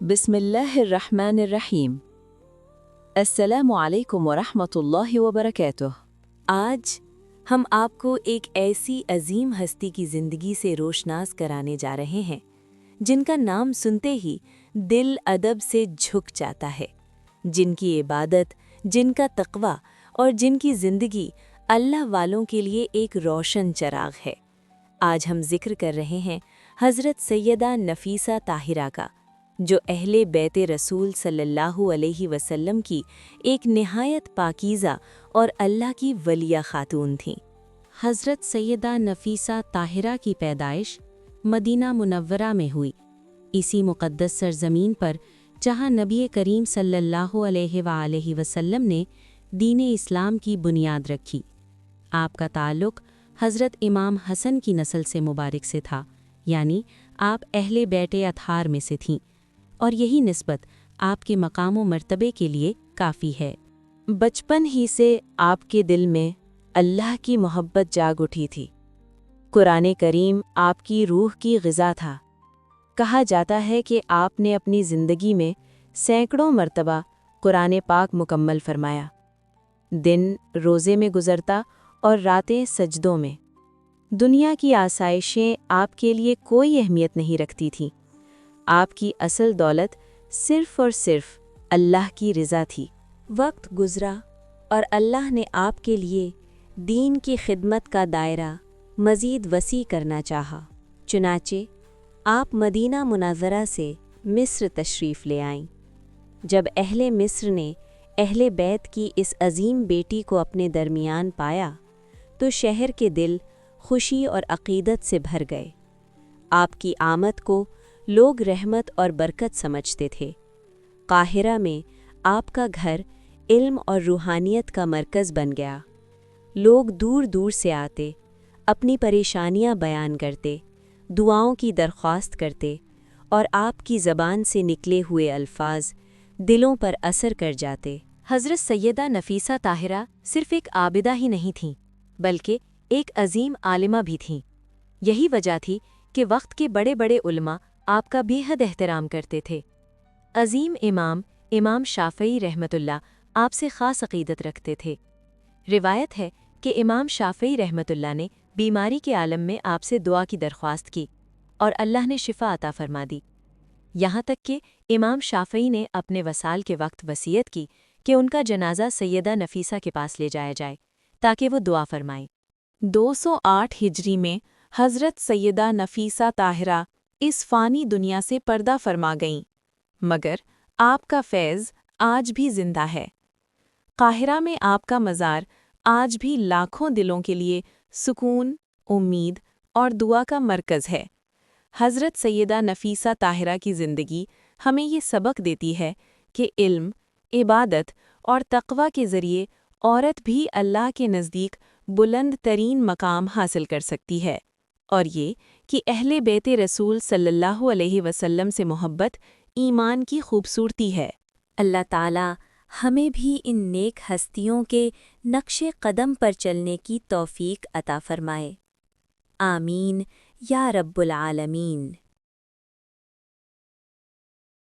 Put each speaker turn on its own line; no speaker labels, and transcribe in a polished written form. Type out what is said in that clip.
बिस्मिल्लाहिर्रहमानिर्रहीम। अस्सलामु अलैकुम वरहमतुल्लाहि वबरकातुह।
आज हम आपको एक ऐसी अजीम हस्ती की ज़िंदगी से रोशनास कराने जा रहे हैं जिनका नाम सुनते ही दिल अदब से झुक जाता है, जिनकी इबादत, जिनका तक़वा और जिनकी ज़िंदगी अल्लाह वालों के लिए एक रोशन चिराग है। आज हम जिक्र कर रहे हैं हज़रत सैयदा नफ़ीसा ताहिरा का, जो अहले बैते रसूल सल्लल्लाहु अलैहि वसल्लम की एक निहायत पाकीज़ा और अल्लाह की वलिया खातून थीं।
हज़रत सैयदा नफ़ीसा ताहिरा की पैदाइश मदीना मुनव्वरा में हुई, इसी मुक़द्दस सरज़मीन पर जहाँ नबी करीम सल्लल्लाहु अलैहि वसल्लम ने दीन इस्लाम की बुनियाद रखी। आपका ताल्लुक़ हज़रत इमाम हसन की नस्ल से मुबारक से था, यानी आप अहले बैटे अतहार में से थीं, और यही निस्बत आपके मकाम व मर्तबे के लिए काफ़ी है।
बचपन ही से आपके दिल में अल्लाह की मोहब्बत जाग उठी थी। कुरान करीम आपकी रूह की ग़िज़ा था। कहा जाता है कि आपने अपनी ज़िंदगी में सैकड़ों मर्तबा कुरान पाक मुकम्मल फरमाया। दिन रोज़े में गुज़रता और रातें सजदों में। दुनिया की आसाइशें आपके लिए कोई अहमियत नहीं रखती थीं। आपकी असल दौलत सिर्फ़ और सिर्फ़ अल्लाह की रज़ा थी। वक्त गुज़रा और अल्लाह ने आपके लिए दीन की खिदमत का दायरा मज़ीद वसी करना चाहा। चुनाचे आप मदीना मुनव्वरा से मिस्र तशरीफ़ ले आईं। जब अहले मिस्र ने अहले बैत की इस अजीम बेटी को अपने दरमियान पाया तो शहर के दिल खुशी और अक़ीदत से भर गए। आपकी आमद को लोग रहमत और बरकत समझते थे। काहिरा में आपका घर इल्म और रूहानियत का मरकज़ बन गया। लोग दूर दूर से आते, अपनी परेशानियां बयान करते, दुआओं की दरख्वास्त करते, और आपकी ज़बान से निकले हुए अल्फाज दिलों पर असर कर जाते।
हज़रत सैयदा नफ़ीसा ताहिरा सिर्फ़ एक आबिदा ही नहीं थीं, बल्कि एक अजीम आलिमा भी थीं। यही वजह थी कि वक्त के बड़े बड़े उलमा आपका बेहद एहतराम करते थे। अजीम इमाम शाफ़ई रहमतुल्लाह आपसे ख़ास अक़ीदत रखते थे। रिवायत है कि इमाम शाफ़ई रहमतुल्लाह ने बीमारी के आलम में आपसे दुआ की दरख्वास्त की और अल्लाह ने शिफा अता फरमा दी। यहाँ तक कि इमाम शाफ़ई ने अपने वसाल के वक्त वसीयत की कि उनका जनाजा सैयदा नफ़ीसा के पास ले जाया जाए ताकि वो दुआ फरमाएं।
208 हिजरी में हज़रत सैयदा नफ़ीसा ताहिरा इस फ़ानी दुनिया से पर्दा फरमा गईं, मगर आपका फैज़ आज भी ज़िंदा है। काहिरा में आपका मज़ार आज भी लाखों दिलों के लिए सुकून, उम्मीद और दुआ का मरकज़ है। हज़रत सैयदा नफ़ीसा ताहिरा की ज़िंदगी हमें ये सबक देती है कि इल्म, इबादत और तक़वा के ज़रिए औरत भी अल्लाह के नज़दीक बुलंद तरीन मकाम हासिल कर सकती है, और ये कि अहले बैते रसूल सल्लल्लाहु अलैहि वसल्लम से मोहब्बत ईमान की खूबसूरती है।
अल्लाह ताला हमें भी इन नेक हस्तियों के नक्शे कदम पर चलने की तौफ़ीक अता फ़रमाए। आमीन या रब्बुल आलमीन।